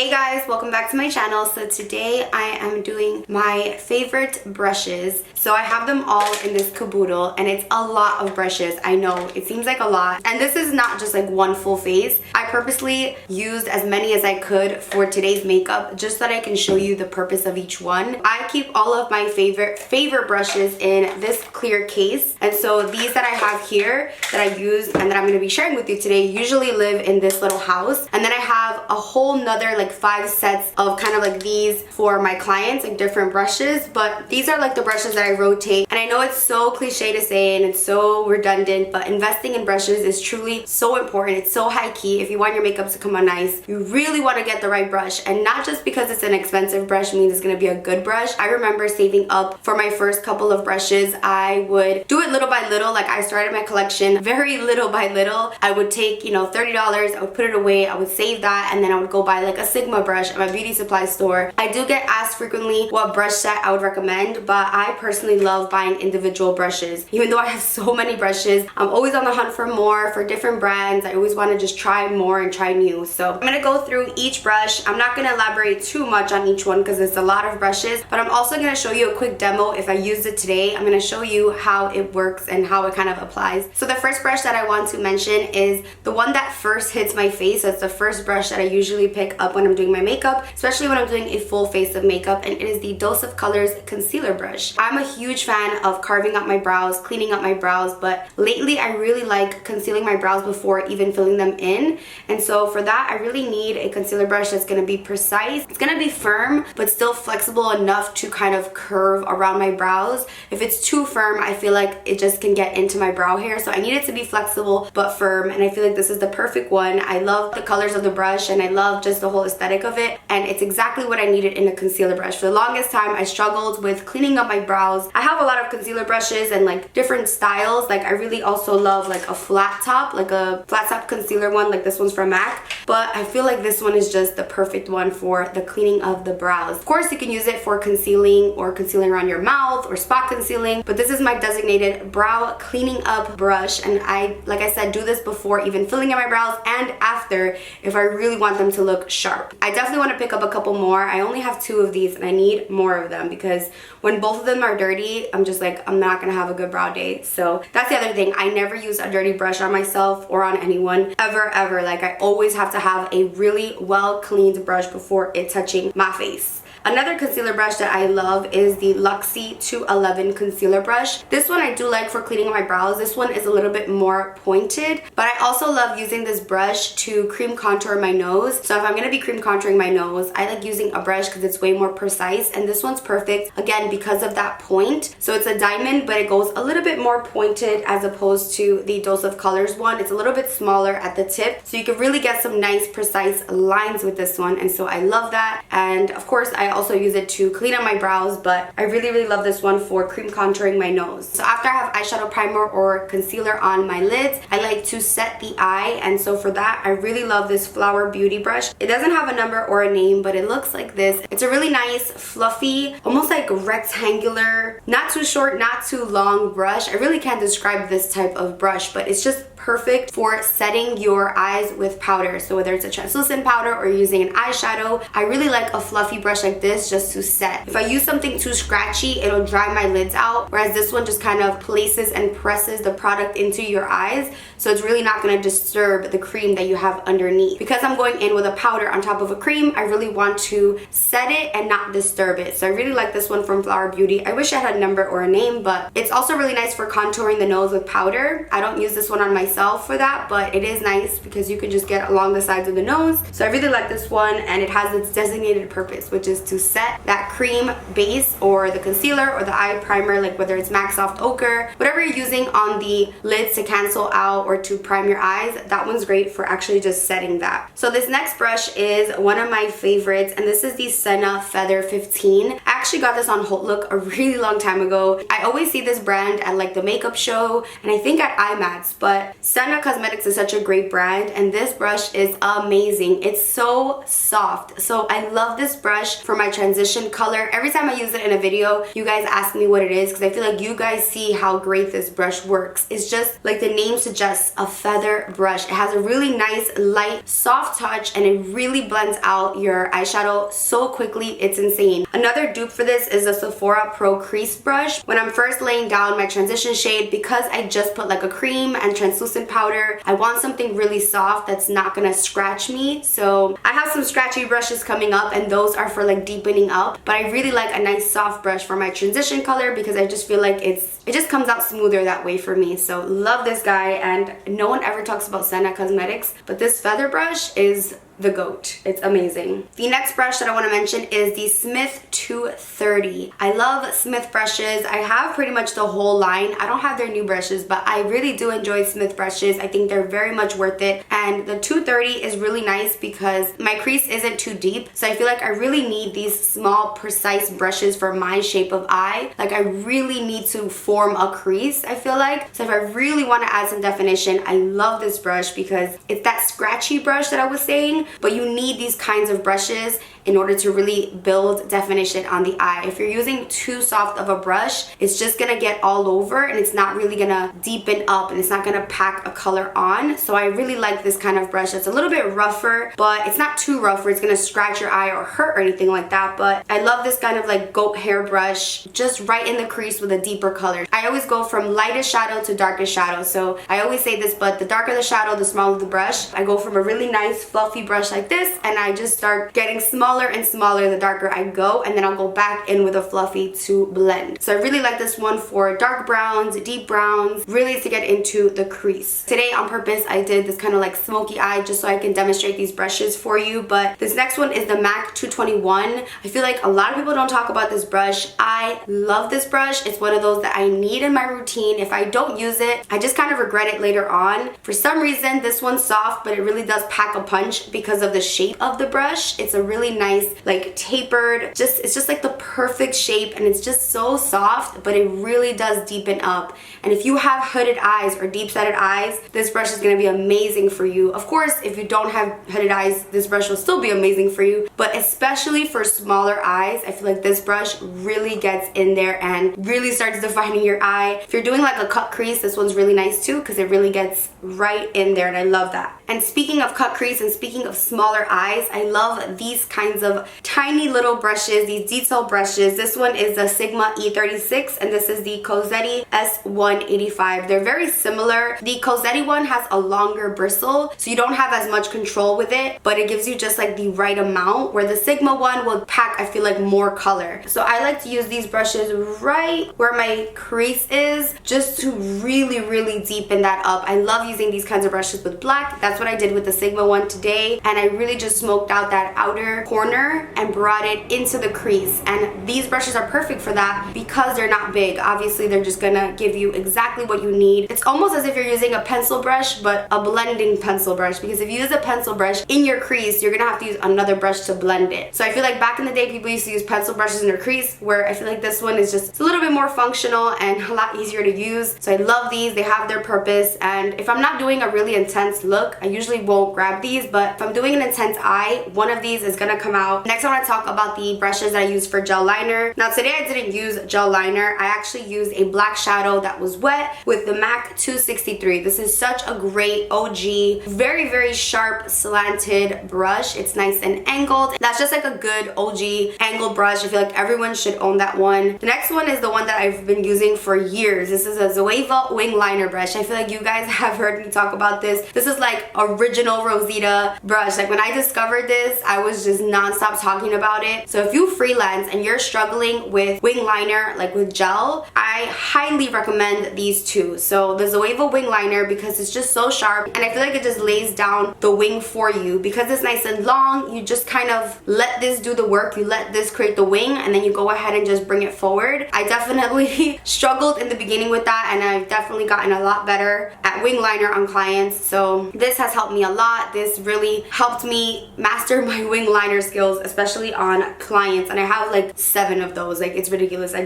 Hey guys, welcome back to my channel. So today I am doing my favorite brushes. So I have them all in this caboodle and it's a lot of brushes. I know it seems like a lot, and this is not just like one full face. I purposely used as many as I could for today's makeup just so that I can show you the purpose of each one. I keep all of my favorite brushes in this clear case, and so these that I have here that I use and that I'm going to be sharing with you today usually live in this little house. And then I have a whole nother like 5 sets of kind of like these for my clients, like different brushes, but these are like the brushes that I rotate. And I know it's so cliche to say and it's so redundant, but investing in brushes is truly so important. It's so high key. If you want your makeup to come out nice, you really want to get the right brush, and not just because it's an expensive brush means it's going to be a good brush. I remember saving up for my first couple of brushes. I would do it little by little. Like I started my collection very little by little. I would take, you know, $30, I would put it away, I would save that, and then I would go buy like a Sigma brush at my beauty supply store. I do get asked frequently what brush set I would recommend, but I personally love buying individual brushes. Even though I have so many brushes, I'm always on the hunt for more, for different brands. I always want to just try more and try new. So I'm going to go through each brush. I'm not going to elaborate too much on each one because it's a lot of brushes, but I'm also going to show you a quick demo. If I used it today, I'm going to show you how it works and how it kind of applies. So the first brush that I want to mention is the one that first hits my face. That's the first brush that I usually pick up when I'm doing my makeup, especially when I'm doing a full face of makeup, and it is the Dose of Colors concealer brush. I'm a huge fan of carving up my brows, cleaning up my brows, but lately I really like concealing my brows before even filling them in. And so for that, I really need a concealer brush that's going to be precise. It's going to be firm, but still flexible enough to kind of curve around my brows. If it's too firm, I feel like it just can get into my brow hair. So I need it to be flexible but firm, and I feel like this is the perfect one. I love the colors of the brush and I love just the whole aesthetic of it, and it's exactly what I needed in a concealer brush. For the longest time, I struggled with cleaning up my brows. I have a lot of concealer brushes and like different styles. Like I really also love like a flat top, like a flat top concealer one, like this one's from MAC, but I feel like this one is just the perfect one for the cleaning of the brows. Of course, you can use it for concealing or concealing around your mouth or spot concealing, but this is my designated brow cleaning up brush, and I, like I said, do this before even filling in my brows and after if I really want them to look sharp. I definitely want to pick up a couple more. I only have 2 of these and I need more of them because when both of them are dirty, I'm just like, I'm not gonna have a good brow day. So that's the other thing. I never use a dirty brush on myself or on anyone ever. Like I always have to have a really well cleaned brush before it touching my face. Another concealer brush that I love is the Luxie 211 concealer brush. This one I do like for cleaning my brows. This one is a little bit more pointed, but I also love using this brush to cream contour my nose. So if I'm going to be cream contouring my nose, I like using a brush because it's way more precise, and this one's perfect again because of that point. So it's a diamond, but it goes a little bit more pointed as opposed to the Dose of Colors one. It's a little bit smaller at the tip, so you can really get some nice precise lines with this one, and so I love that. And of course, I also use it to clean up my brows, but I really love this one for cream contouring my nose. So after I have eyeshadow primer or concealer on my lids, I like to set the eye, and so for that I really love this Flower Beauty brush. It doesn't have a number or a name, but it looks like this. It's a really nice fluffy, almost like rectangular, not too short, not too long brush. I really can't describe this type of brush, but it's just perfect for setting your eyes with powder. So whether it's a translucent powder or using an eyeshadow, I really like a fluffy brush like this just to set. If I use something too scratchy, it'll dry my lids out, whereas this one just kind of places and presses the product into your eyes, so it's really not going to disturb the cream that you have underneath. Because I'm going in with a powder on top of a cream, I really want to set it and not disturb it. So I really like this one from Flower Beauty. I wish I had a number or a name, but it's also really nice for contouring the nose with powder. I don't use this one on myself for that, but it is nice because you can just get along the sides of the nose. So I really like this one, and it has its designated purpose, which is to set that cream base or the concealer or the eye primer, like whether it's MAC Soft Ochre, whatever you're using on the lids to cancel out or to prime your eyes. That one's great for actually just setting that. So this next brush is one of my favorites, and this is the Senna Feather 15. I actually got this on Haute Look a really long time ago. I always see this brand at like the makeup show and I think at IMATS, but Senna Cosmetics is such a great brand and this brush is amazing. It's so soft. So I love this brush for my transition color. Every time I use it in a video, you guys ask me what it is because I feel like you guys see how great this brush works. It's just like the name suggests, a feather brush. It has a really nice, light, soft touch and it really blends out your eyeshadow so quickly. It's insane. Another dupe for this is the Sephora Pro Crease Brush. When I'm first laying down my transition shade, because I just put like a cream and translucent powder, I want something really soft that's not gonna scratch me. So I have some scratchy brushes coming up and those are for like deepening up, but I really like a nice soft brush for my transition color because I just feel like it just comes out smoother that way for me. So love this guy, and no one ever talks about Senna Cosmetics, but this feather brush is the GOAT. It's amazing. The next brush that I want to mention is the Smith 230. I love Smith brushes. I have pretty much the whole line. I don't have their new brushes, but I really do enjoy Smith brushes. I think they're very much worth it. And the 230 is really nice because my crease isn't too deep. So I feel like I really need these small, precise brushes for my shape of eye. Like I really need to form a crease, I feel like. So if I really want to add some definition, I love this brush because it's that scratchy brush that I was saying, but you need these kinds of brushes in order to really build definition on the eye. If you're using too soft of a brush, it's just gonna get all over and it's not really gonna deepen up and it's not gonna pack a color on. So I really like this kind of brush. It's a little bit rougher, but it's not too rough where it's gonna scratch your eye or hurt or anything like that. But I love this kind of like goat hair brush, just right in the crease with a deeper color. I always go from lightest shadow to darkest shadow. So I always say this, but the darker the shadow, the smaller the brush. I go from a really nice fluffy brush like this and I just start getting smaller and smaller the darker I go, and then I'll go back in with a fluffy to blend. So I really like this one for dark browns, deep browns, really to get into the crease. Today on purpose I did this kind of like smoky eye just so I can demonstrate these brushes for you, but this next one is the MAC 221. I feel like a lot of people don't talk about this brush. I love this brush. It's one of those that I need in my routine. If I don't use it, I just kind of regret it later on. For some reason this one's soft, but it really does pack a punch because of the shape of the brush. It's a really nice like tapered, it's just like the perfect shape and it's just so soft, but it really does deepen up. And if you have hooded eyes or deep-setted eyes, this brush is going to be amazing for you. Of course, if you don't have hooded eyes, this brush will still be amazing for you, but especially for smaller eyes, I feel like this brush really gets in there and really starts defining your eye. If you're doing like a cut crease, this one's really nice too because it really gets right in there and I love that. And speaking of cut crease and speaking of smaller eyes, I love these kinds of tiny little brushes, these detail brushes. This one is the Sigma E36 and this is the Cozzette S185. They're very similar. The Cozzette one has a longer bristle, so you don't have as much control with it, but it gives you just like the right amount, where the Sigma one will pack, I feel like, more color. So I like to use these brushes right where my crease is just to really deepen that up. I love using these kinds of brushes with black. That's what I did with the Sigma one today, and I really just smoked out that outer corner and brought it into the crease. And these brushes are perfect for that because they're not big. Obviously they're just gonna give you exactly what you need. It's almost as if you're using a pencil brush, but a blending pencil brush, because if you use a pencil brush in your crease, you're gonna have to use another brush to blend it. So I feel like back in the day people used to use pencil brushes in their crease, where I feel like this one is just a little bit more functional and a lot easier to use. So I love these. They have their purpose, and if I'm not doing a really intense look, I usually won't grab these, but if I'm doing an intense eye, one of these is gonna come out. Next I want to talk about the brushes that I use for gel liner. Now today I didn't use gel liner. I actually used a black shadow that was wet with the MAC 263. This is such a great OG, very sharp slanted brush. It's nice and angled. That's just like a good OG angled brush. I feel like everyone should own that one. The next one is the one that I've been using for years. This is a Zoeva wing liner brush. I feel like you guys have heard me talk about this. This is like original Rosita brush. Like when I discovered this, I was just non-stop talking about it. So if you freelance and you're struggling with wing liner, like with gel, I highly recommend these two. So the Zoeva wing liner, because it's just so sharp and I feel like it just lays down the wing for you. Because it's nice and long, you just kind of let this do the work. You let this create the wing and then you go ahead and just bring it forward. I definitely struggled in the beginning with that, and I've definitely gotten a lot better at wing liner on clients. So this has helped me a lot. This really helped me master my wing liner skills, especially on clients, and I have like 7 of those. Like, it's ridiculous. I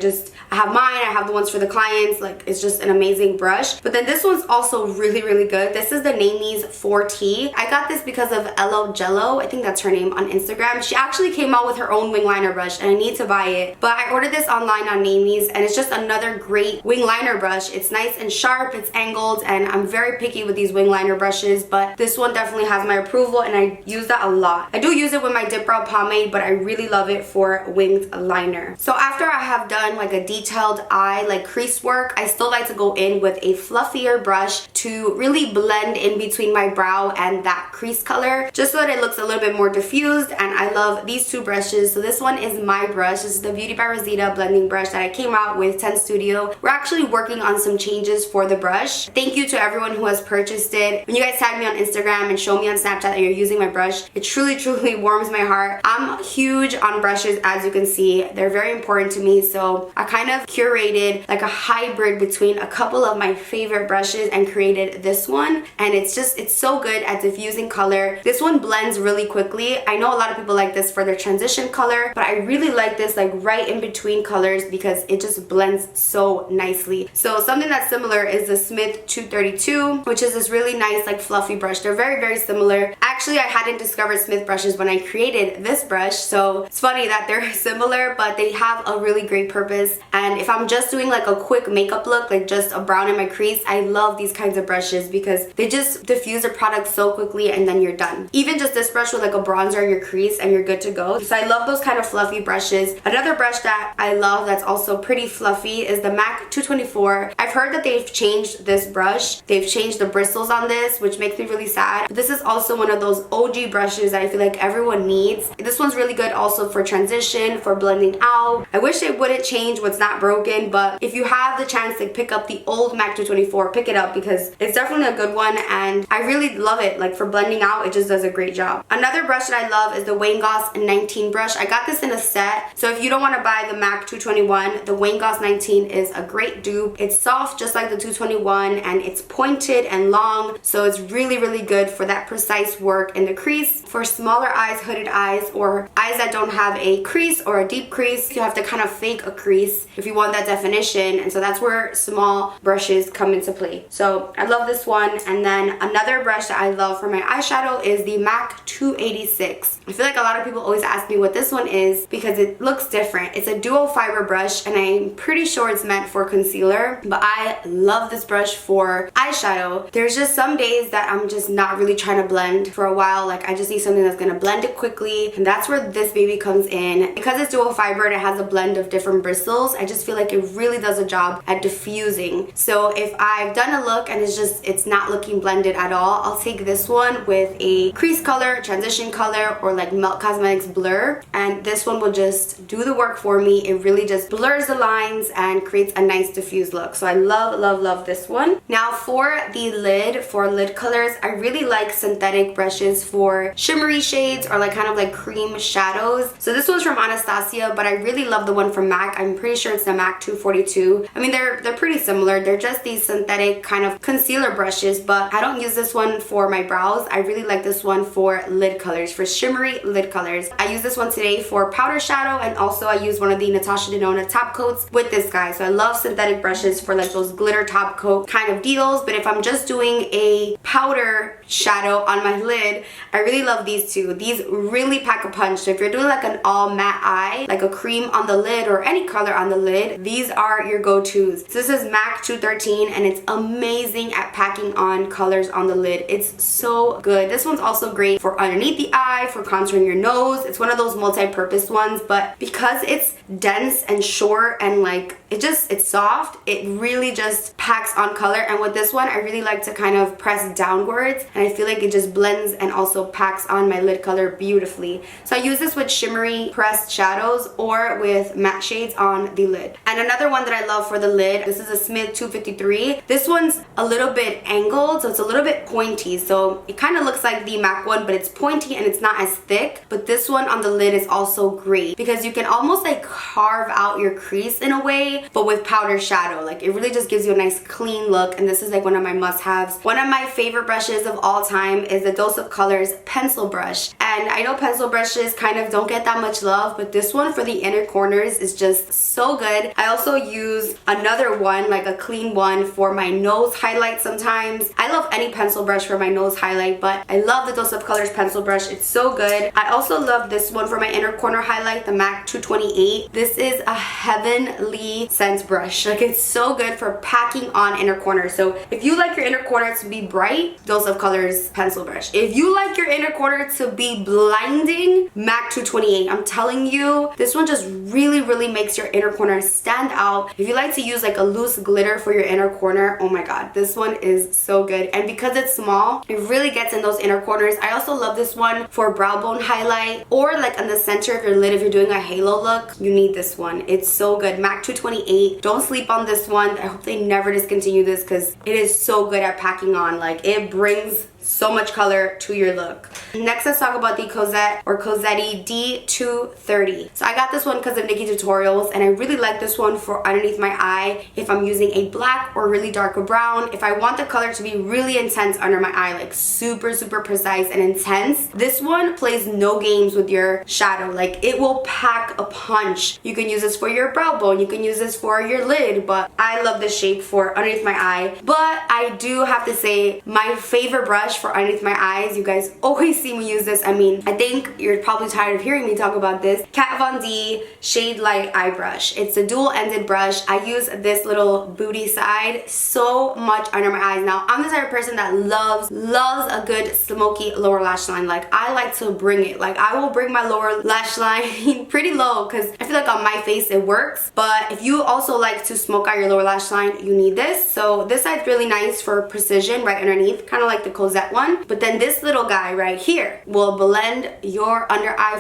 have mine, I have the ones for the clients. Like, it's just an amazing brush. But then this one's also really, really good. This is the Naimies 4T. I got this because of Elo Jello, I think that's her name, on Instagram. She actually came out with her own wing liner brush and I need to buy it. But I ordered this online on Naimies and it's just another great wing liner brush. It's nice and sharp, it's angled, and I'm very picky with these wing liner brushes, but this one definitely has my approval and I use that a lot. I do use it with my Dip Brow Pomade, but I really love it for winged liner. So after I have done like a detailed eye, like crease work, I still like to go in with a fluffier brush to really blend in between my brow and that crease color, just so that it looks a little bit more diffused. And I love these 2 brushes. So this one is my brush. This is the Beauty by Rosita blending brush that I came out with 10 Studio. We're actually working on some changes for the brush. Thank you to everyone who has purchased it. When you guys tag me on Instagram and show me on Snapchat that you're using my brush, it truly, truly warms my heart. I'm huge on brushes, as you can see. They're very important to me, so I kind of curated like a hybrid between a couple of my favorite brushes and created this one. And it's so good at diffusing color. This one blends really quickly. I know a lot of people like this for their transition color, but I really like this like right in between colors because it just blends so nicely. So something that's similar is the Smith 232, which is this really nice like fluffy brush. They're very, very similar. Actually, I hadn't discovered Smith brushes when I created this brush, so it's funny that they're similar, but they have a really great purpose. And if I'm just doing like a quick makeup look, like just a brown in my crease, I love these kinds of brushes because they just diffuse the product so quickly and then you're done. Even just this brush with like a bronzer in your crease and you're good to go. So I love those kind of fluffy brushes. Another brush that I love that's also pretty fluffy is the MAC 224. I've heard that they've changed this brush. They've changed the bristles on this, which makes me really sad. But this is also one of those OG brushes that I feel like everyone needs. This one's really good also for transition, for blending out. I wish it wouldn't change what's not broken, but if you have the chance to pick up the old MAC 224, pick it up because it's definitely a good one and I really love it. Like for blending out, it just does a great job. Another brush that I love is the Goss 19 brush. I got this in a set, so if you don't want to buy the MAC 221, the Goss 19 is a great dupe. It's soft just like the 221 and it's pointed and long, so it's really, really good for that precise work in the crease. For smaller eyes, hooded eyes, or eyes that don't have a crease or a deep crease, you have to kind of fake a crease if you want that definition, and so that's where small brushes come into play. So I love this one. And then another brush that I love for my eyeshadow is the MAC 286. I feel like a lot of people always ask me what this one is because it looks different. It's a dual fiber brush and I'm pretty sure it's meant for concealer, but I love this brush for eyeshadow. There's just some days that I'm just not really trying to blend for a while. Like I just need something that's gonna blend it quickly, and that's where this baby comes in. Because it's dual fiber and it has a blend of different bristles, I just feel like it really does a job at diffusing. So if I've done a look and it's not looking blended at all, I'll take this one with a crease color, transition color, or like Melt Cosmetics blur, and this one will just do the work for me. It really just blurs the lines and creates a nice diffused look. So I love, love, love this one. Now for the lid, for lid colors, I really like synthetic brushes for shimmery shades or like kind of like cream shadows. So this one's from Anastasia, but I really love the one from MAC. I'm pretty sure it's the MAC 242. I mean, they're pretty similar. They're just these synthetic kind of concealer brushes, but I don't use this one for my brows. I really like this one for lid colors, for shimmery lid colors. I use this one today for powder shadow, and also I use one of the Natasha Denona top coats with this guy. So I love synthetic brushes for like those glitter top coat kind of deals, but if I'm just doing a powder shadow on my lid, I really love these two. These really pack a punch. So if you're doing like an all matte eye, like a cream on the lid or any color on the lid, these are your go-tos. So this is MAC 213 and it's amazing at packing on colors on the lid. It's so good. This one's also great for underneath the eye, for contouring your nose. It's one of those multi-purpose ones, but because it's dense and short and like it's soft, it really just packs on color. And with this one, I really like to kind of press downwards, and I feel like it just blends and also packs on my lid color beautifully. So I use this with shimmery pressed shadows or with matte shades on the lid. And another one that I love for the lid, this is a Smith 253. This one's a little bit angled, so it's a little bit pointy. So it kind of looks like the MAC one, but it's pointy and it's not as thick. But this one on the lid is also great because you can almost like carve out your crease in a way. shade, but with powder shadow. Like, it really just gives you a nice clean look, and this is like one of my must-haves. One of my favorite brushes of all time is the Dose of Colors pencil brush. And I know pencil brushes kind of don't get that much love, but this one for the inner corners is just so good. I also use another one, like a clean one, for my nose highlight sometimes. I love any pencil brush for my nose highlight, but I love the Dose of Colors pencil brush. It's so good. I also love this one for my inner corner highlight, the MAC 228. This is a heavenly scent brush. Like, it's so good for packing on inner corner. So if you like your inner corner to be bright, Dose of Colors pencil brush. If you like your inner corner to be blinding, MAC 228. I'm telling you, this one just really makes your inner corner stand out. If you like to use like a loose glitter for your inner corner, oh my god, this one is so good. And because it's small, it really gets in those inner corners. I also love this one for brow bone highlight, or like on the center of your lid if you're doing a halo look. You need this one. It's so good. MAC 228. Don't sleep on this one. I hope they never discontinue this because it is so good at packing on. Like, it brings so much color to your look. Next, let's talk about the Cozzette or Cozzette D230. So I got this one because of Nikki Tutorials, and I really like this one for underneath my eye if I'm using a black or really dark brown. If I want the color to be really intense under my eye, like super precise and intense, this one plays no games with your shadow. Like, it will pack a punch. You can use this for your brow bone, you can use this for your lid, but I love this shape for underneath my eye. But I do have to say, my favorite brush for underneath my eyes, you guys always see me use this. I mean, I think you're probably tired of hearing me talk about this. Kat Von D Shade Light Eye Brush. It's a dual-ended brush. I use this little booty side so much under my eyes. Now, I'm the type of person that loves a good smoky lower lash line. Like, I like to bring it. Like, I will bring my lower lash line pretty low because I feel like on my face it works. But if you also like to smoke out your lower lash line, you need this. So this side's really nice for precision right underneath, kind of like the Cozzette one. But then this little guy right here will blend your under eye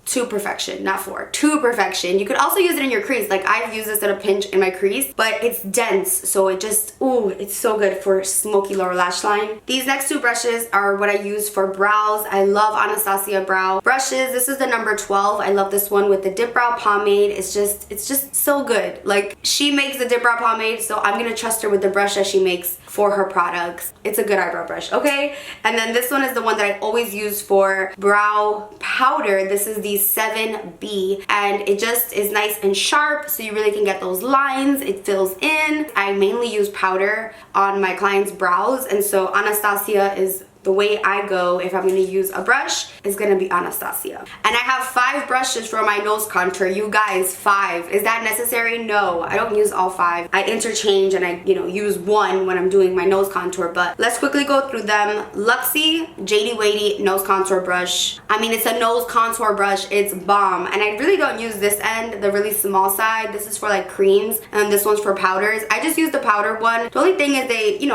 to perfection. Not to perfection. You could also use it in your crease. Like, I've used this at a pinch in my crease, but it's dense, so it just, ooh, it's so good for smoky lower lash line. These next two brushes are what I use for brows. I love Anastasia brow brushes. This is the number 12. I love this one with the dip brow pomade. It's just so good. Like, she makes the dip brow pomade, so I'm gonna trust her with the brush that she makes for her products. It's a good eyebrow brush, okay? And then this one is the one that I always use for brow powder. This is the 7B, and it just is nice and sharp, so you really can get those lines. It fills in. I mainly use powder on my clients' brows, and so Anastasia is the way I go if I'm going to use a brush is going to be Anastasia. And I have 5 brushes for my nose contour. You guys, 5. Is that necessary? No, I don't use all 5. I interchange and I, use one when I'm doing my nose contour. But let's quickly go through them. Luxie Jady Weighty nose contour brush. I mean, it's a nose contour brush. It's bomb. And I really don't use this end, the really small side. This is for like creams, and this one's for powders. I just use the powder one. The only thing is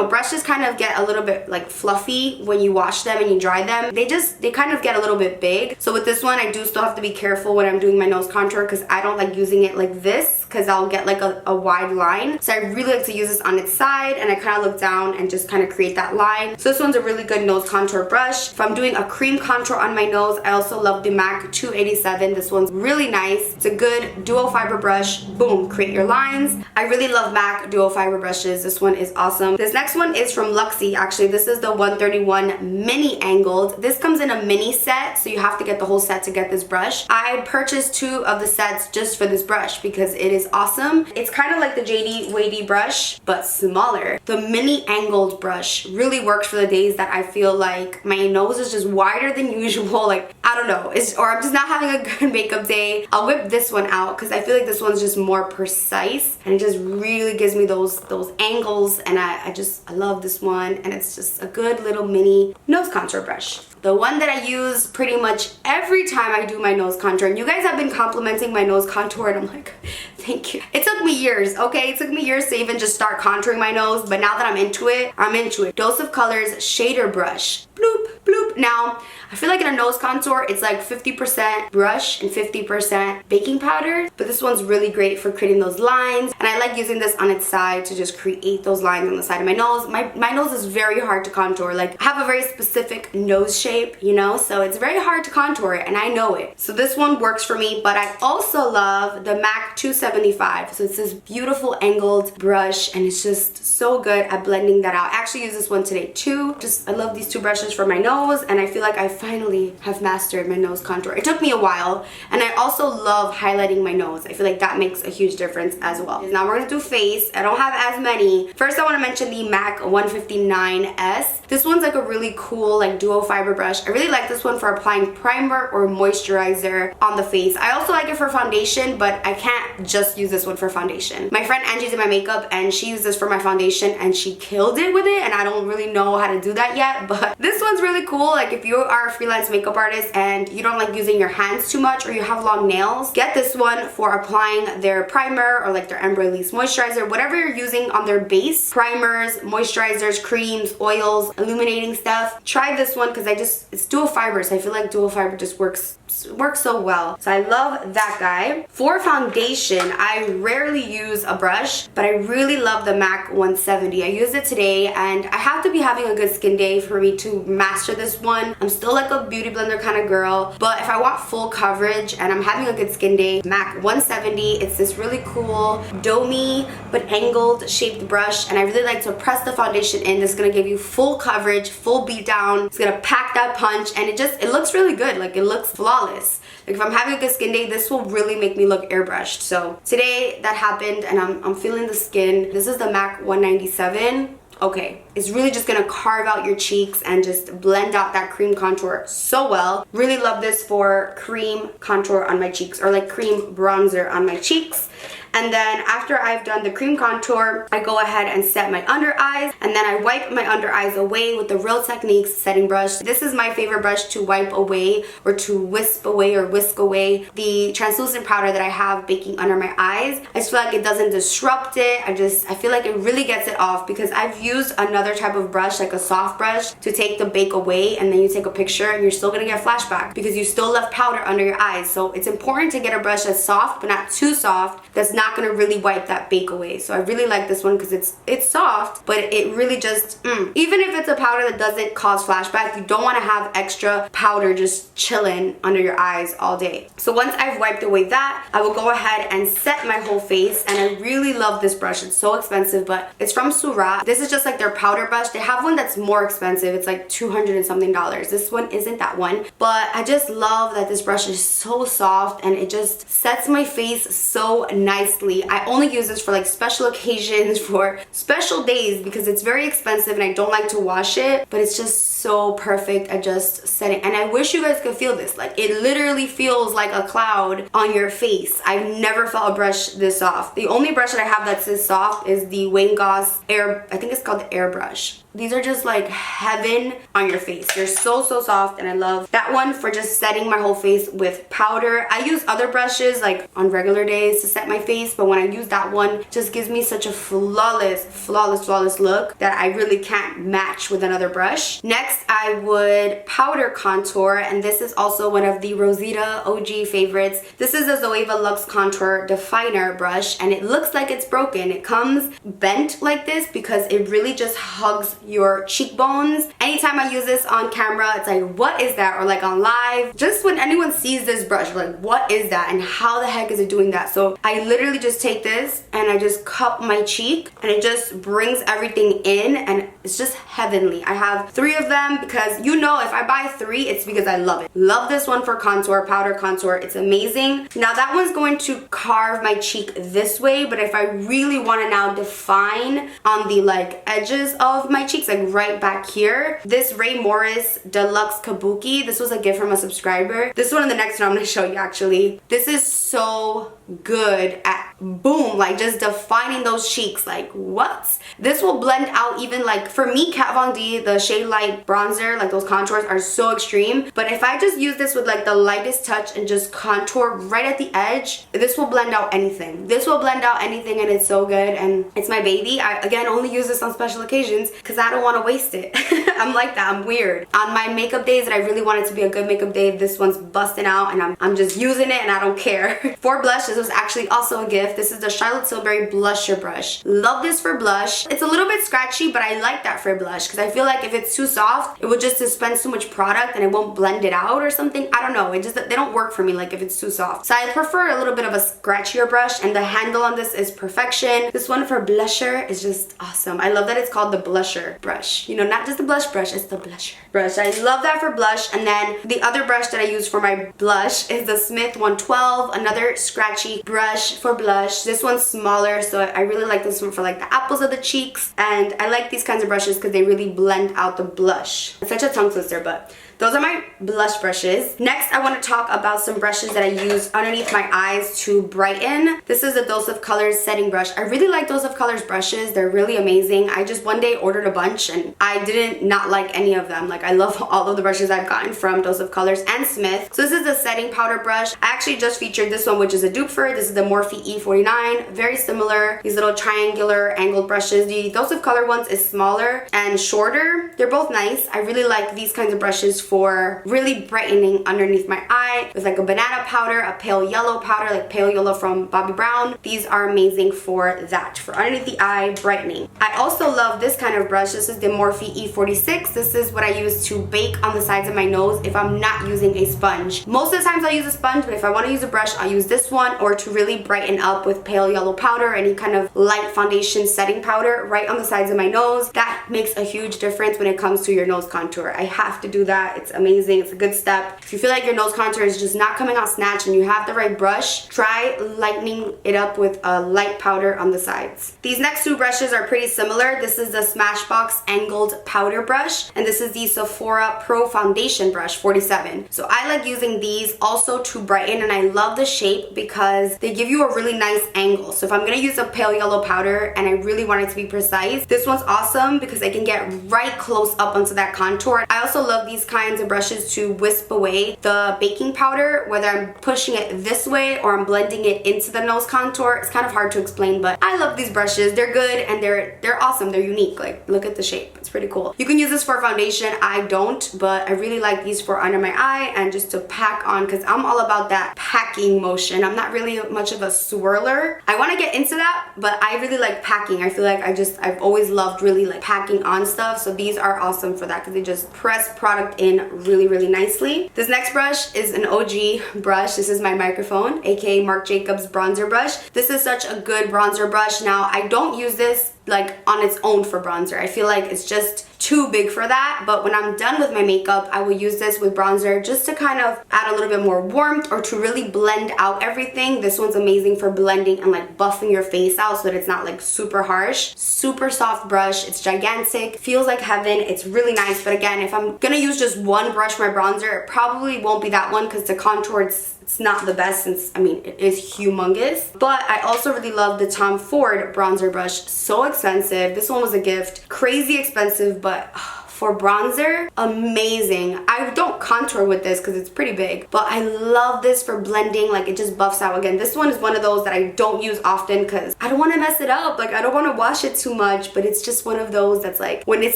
brushes kind of get a little bit like fluffy when you wash them and you dry them. They kind of get a little bit big. So with this one, I do still have to be careful when I'm doing my nose contour because I don't like using it like this because I'll get like a wide line. So I really like to use this on its side, and I kind of look down and just kind of create that line. So this one's a really good nose contour brush. If I'm doing a cream contour on my nose, I also love the MAC 287. This one's really nice. It's a good duo fiber brush. Boom, create your lines. I really love MAC duo fiber brushes. This one is awesome. This next one is from Luxie. Actually, this is the 131 mini angled. This comes in a mini set, so you have to get the whole set to get this brush. I purchased 2 of the sets just for this brush because it is awesome. It's kind of like the Jady Weighty brush, but smaller. The mini angled brush really works for the days that I feel like my nose is just wider than usual. Like, I don't know, or I'm just not having a good makeup day. I'll whip this one out because I feel like this one's just more precise, and it just really gives me those angles, and I love this one, and it's just a good little mini nose contour brush. The one that I use pretty much every time I do my nose contour, and you guys have been complimenting my nose contour, and I'm like, thank you. It took me years, okay? It took me years to even just start contouring my nose, but now that I'm into it, I'm into it. Dose of Colors Shader Brush. Bloop, bloop. bloop. Now, I feel like in a nose contour, it's like 50% brush and 50% baking powder. But this one's really great for creating those lines. And I like using this on its side to just create those lines on the side of my nose. My nose is very hard to contour. Like, I have a very specific nose shape, you know? So it's very hard to contour it, and I know it. So this one works for me, but I also love the MAC 275. So it's this beautiful angled brush, and it's just so good at blending that out. I actually use this one today too. I love these two brushes for my nose, and I feel like I finally have mastered my nose contour. It took me a while, and I also love highlighting my nose. I feel like that makes a huge difference as well. Now we're gonna do face. I don't have as many. First, I want to mention the MAC 159S. This one's like a really cool like duo fiber brush. I really like this one for applying primer or moisturizer on the face. I also like it for foundation, but I can't just use this one for foundation. My friend Angie's in my makeup, and she used this for my foundation, and she killed it with it, and I don't really know how to do that yet, but this one's really cool. Like, if you are a freelance makeup artist and you don't like using your hands too much, or you have long nails, get this one for applying their primer or like their Ember Elise moisturizer, whatever you're using on their base, primers, moisturizers, creams, oils, illuminating stuff. Try this one because it's dual fiber, so I feel like dual fiber just works so well. So I love that guy. For foundation, I rarely use a brush, but I really love the MAC 170. I used it today, and I have to be having a good skin day for me to master this one. I'm still like a beauty blender kind of girl, but if I want full coverage and I'm having a good skin day, MAC 170. It's this really cool domey but angled shaped brush, and I really like to press the foundation in. This is gonna give you full coverage, full beat down. It's gonna pack that punch, and it looks really good. Like, it looks flawless. Like, if I'm having a good skin day, this will really make me look airbrushed. So today that happened, and I'm feeling the skin. This is the MAC 197. Okay, it's really just gonna carve out your cheeks and just blend out that cream contour so well. Really love this for cream contour on my cheeks, or like cream bronzer on my cheeks. And then after I've done the cream contour, I go ahead and set my under eyes, and then I wipe my under eyes away with the Real Techniques setting brush. This is my favorite brush to wipe away, or to wisp away or whisk away the translucent powder that I have baking under my eyes. I just feel like it doesn't disrupt it. I feel like it really gets it off, because I've used another type of brush, like a soft brush, to take the bake away, and then you take a picture and you're still gonna get flashback because you still left powder under your eyes. So it's important to get a brush that's soft but not too soft, that's not gonna really wipe that bake away. So I really like this one because it's soft, but it really just even if it's a powder that doesn't cause flashback, you don't want to have extra powder just chilling under your eyes all day. So once I've wiped away that, I will go ahead and set my whole face, and I really love this brush. It's so expensive, but it's from Surat. This is just like their powder brush. They have one that's more expensive. It's like $200 and something. This one isn't that one, but I just love that this brush is so soft, and it just sets my face so nicely. I only use this for like special occasions, for special days, because it's very expensive and I don't like to wash it, but it's just so perfect at just setting. And I wish you guys could feel this. Like, it literally feels like a cloud on your face. I've never felt a brush this soft. The only brush that I have that's this soft is the Goss Air, I think it's called the Airbrush. These are just like heaven on your face. They're so soft, and I love that one for just setting my whole face with powder. I use other brushes like on regular days to set my face, but when I use that one, it just gives me such a flawless look that I really can't match with another brush. Next, I would powder contour, and this is also one of the Rosita OG favorites. This is the Zoeva Luxe Contour Definer brush, and it looks like it's broken. It comes bent like this because it really just hugs your cheekbones. Anytime I use this on camera, it's like, what is that? Or like on live, just when anyone sees this brush, like, what is that, and how the heck is it doing that? So I literally just take this and I just cup my cheek, and it just brings everything in, and it's just heavenly. I have 3 of them because, you know, if I buy 3, it's because I love it. Love this one for contour, powder contour. It's amazing. Now that one's going to carve my cheek this way, but if I really want to now define on the like edges of my cheeks, like right back here, this Ray Morris Deluxe Kabuki, this was a gift from a subscriber. This one and the next one I'm going to show you actually. This is so good at that boom, like just defining those cheeks. Like what? This will blend out even like, for me, Kat Von D, the Shade Light bronzer, like those contours are so extreme. But if I just use this with like the lightest touch and just contour right at the edge, this will blend out anything. This will blend out anything, and it's so good, and it's my baby. I, again, only use this on special occasions because I don't want to waste it. I'm like that. I'm weird. On my makeup days that I really want it to be a good makeup day, this one's busting out, and I'm just using it, and I don't care. For blush, this was actually also a gift. This is the Charlotte Tilbury blusher brush. Love this for blush. It's a little bit scratchy, but I like that for blush because I feel like if it's too soft, it will just dispense too much product and it won't blend it out or something. I don't know. It just, they don't work for me like if it's too soft. So I prefer a little bit of a scratchier brush, and the handle on this is perfection. This one for blusher is just awesome. I love that it's called the blusher brush. You know, not just the blush brush, it's the blusher brush. I love that for blush. And then the other brush that I use for my blush is the Smith 112, another scratchy brush for blush. This one's smaller, so I really like this one for like the apples of the cheeks. And I like these kinds of brushes because they really blend out the blush. It's such a tongue twister, but those are my blush brushes. Next, I want to talk about some brushes that I use underneath my eyes to brighten. This is a Dose of Colors setting brush. I really like Dose of Colors brushes. They're really amazing. I just one day ordered a bunch and I didn't not like any of them. Like, I love all of the brushes I've gotten from Dose of Colors and Smith. So this is a setting powder brush. I actually just featured this one, which is a dupe for it. This is the Morphe E49. Very similar. These little triangular angled brushes. The Dose of Color ones is smaller and shorter. They're both nice. I really like these kinds of brushes for really brightening underneath my eye with like a banana powder, a pale yellow powder, like pale yellow from Bobbi Brown. These are amazing for that, for underneath the eye brightening. I also love this kind of brush. This is the Morphe E46. This is what I use to bake on the sides of my nose if I'm not using a sponge. Most of the times I'll use a sponge, but if I want to use a brush, I'll use this one, or to really brighten up with pale yellow powder, any kind of light foundation setting powder right on the sides of my nose. That makes a huge difference when it comes to your nose contour. I have to do that. It's amazing. It's a good step. If you feel like your nose contour is just not coming out snatched and you have the right brush, try lightening it up with a light powder on the sides. These next two brushes are pretty similar. This is the Smashbox Angled Powder Brush, and this is the Sephora Pro Foundation Brush 47. So I like using these also to brighten, and I love the shape because they give you a really nice angle. So if I'm going to use a pale yellow powder and I really want it to be precise, this one's awesome because I can get right close up onto that contour. I also love these kinds of brushes to wisp away the baking powder, whether I'm pushing it this way or I'm blending it into the nose contour. It's kind of hard to explain, but I love these brushes. They're good and they're awesome. They're unique. Like, look at the shape. It's pretty cool. You can use this for foundation. I don't, but I really like these for under my eye and just to pack on, because I'm all about that packing motion. I'm not really much of a swirler. I want to get into that, but I really like packing. I feel like I've always loved really like packing on stuff. So these are awesome for that because they just press product in really, really nicely. This next brush is an OG brush. This is my microphone, aka Marc Jacobs bronzer brush. This is such a good bronzer brush. Now, I don't use this like on its own for bronzer. I feel like it's just too big for that, but when I'm done with my makeup, I will use this with bronzer just to kind of add a little bit more warmth or to really blend out everything. This one's amazing for blending and like buffing your face out so that it's not like super harsh. Super soft brush. It's gigantic. Feels like heaven. It's really nice, but again, if I'm gonna use just one brush for my bronzer, it probably won't be that one because the contour, it's not the best since, I mean, it is humongous. But I also really love the Tom Ford bronzer brush. So expensive. This one was a gift. Crazy expensive, but for bronzer, amazing. I don't contour with this because it's pretty big, but I love this for blending. Like, it just buffs out. Again, this one is one of those that I don't use often because I don't want to mess it up. Like, I don't want to wash it too much, but it's just one of those that's like, when it's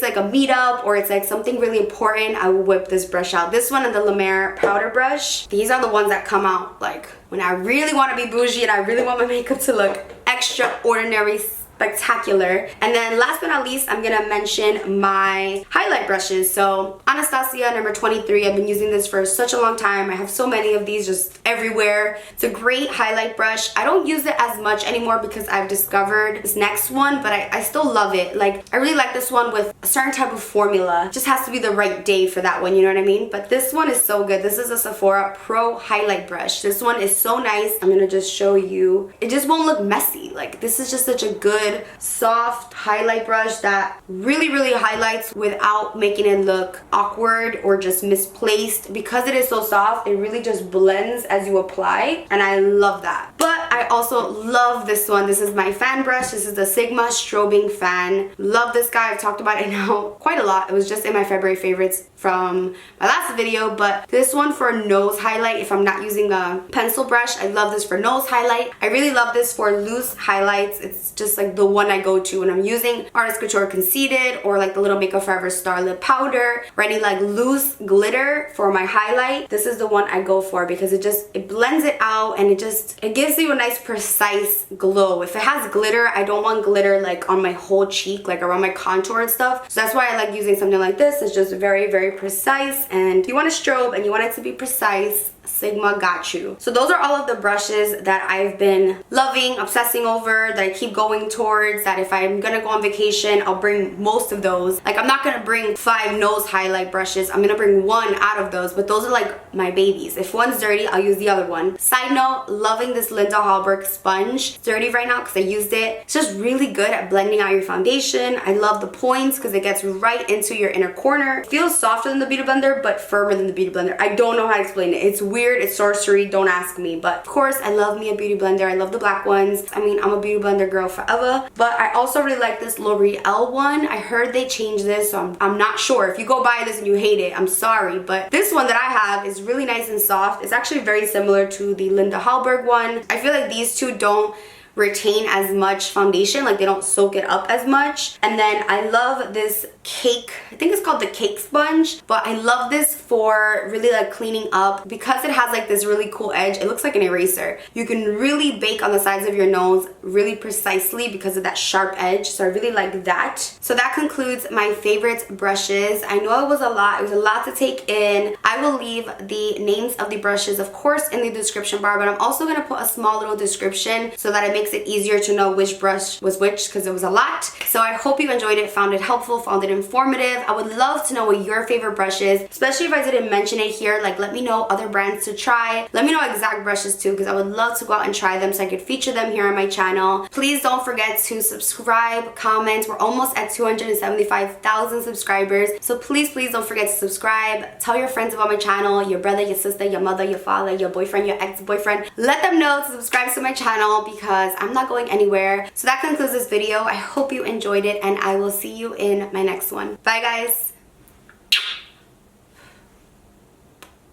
like a meetup or it's like something really important, I will whip this brush out. This one and the La Mer powder brush, these are the ones that come out like when I really want to be bougie and I really want my makeup to look extraordinary, spectacular. And then last but not least, I'm gonna mention my highlight brushes. So Anastasia number 23, I've been using this for such a long time. I have so many of these just everywhere. It's a great highlight brush. I don't use it as much anymore because I've discovered this next one, but I still love it. Like, I really like this one with a certain type of formula. It just has to be the right day for that one, you know what I mean? But this one is so good. This is a Sephora Pro highlight brush. This one is so nice. I'm gonna just show you. It just won't look messy. Like, this is just such a good soft highlight brush that really, really highlights without making it look awkward or just misplaced. Because it is so soft, it really just blends as you apply, and I love that. But I I also love this one. This is my fan brush. This is the Sigma Strobing Fan. Love this guy. I've talked about it now quite a lot. It was just in my February favorites from my last video, but this one for nose highlight, if I'm not using a pencil brush, I love this for nose highlight. I really love this for loose highlights. It's just like the one I go to when I'm using Artist Couture Conceited or like the Little Makeup Forever Star Lip Powder, or any like loose glitter for my highlight. This is the one I go for because it blends it out and it gives you a nice precise glow. If it has glitter, I don't want glitter like on my whole cheek, like around my contour and stuff. So that's why I like using something like this. It's just very, very precise, and if you want to strobe and you want it to be precise, Sigma got you. So those are all of the brushes that I've been loving, obsessing over, that I keep going towards, that if I'm gonna go on vacation, I'll bring most of those. Like, I'm not gonna bring 5 nose highlight brushes. I'm gonna bring 1 out of those, but those are like my babies. If one's dirty, I'll use the other one. Side note, loving this Linda Hallberg sponge. It's dirty right now because I used it. It's just really good at blending out your foundation. I love the points because it gets right into your inner corner. It feels softer than the Beauty Blender, but firmer than the Beauty Blender. I don't know how to explain it. It's weird, it's sorcery, don't ask me. But of course, I love me a Beauty Blender. I love the black ones. I mean, I'm a Beauty Blender girl forever. But I also really like this L'Oreal one. I heard they changed this, so I'm not sure. If you go buy this and you hate it, I'm sorry. But this one that I have is really nice and soft. It's actually very similar to the Linda Hallberg one. I feel like these two don't retain as much foundation, like they don't soak it up as much. And then I love this cake, I think it's called the cake sponge, but I love this for really like cleaning up because it has like this really cool edge. It looks like an eraser. You can really bake on the sides of your nose really precisely because of that sharp edge, so I really like that. So that concludes my favorite brushes. I know it was a lot to take in. I will leave the names of the brushes, of course, in the description bar, but I'm also going to put a small little description so that it makes it easier to know which brush was which, because it was a lot. So I hope you enjoyed it, found it helpful, found it informative. I would love to know what your favorite brush is, especially if I didn't mention it here. Like, let me know other brands to try. Let me know exact brushes too, because I would love to go out and try them so I could feature them here on my channel. Please don't forget to subscribe, comment. We're almost at 275,000 subscribers, so please don't forget to subscribe. Tell your friends about my channel, your brother, your sister, your mother, your father, your boyfriend, your ex-boyfriend. Let them know to subscribe to my channel because I'm not going anywhere. So that concludes this video. I hope you enjoyed it, and I will see you in my next one. Bye guys.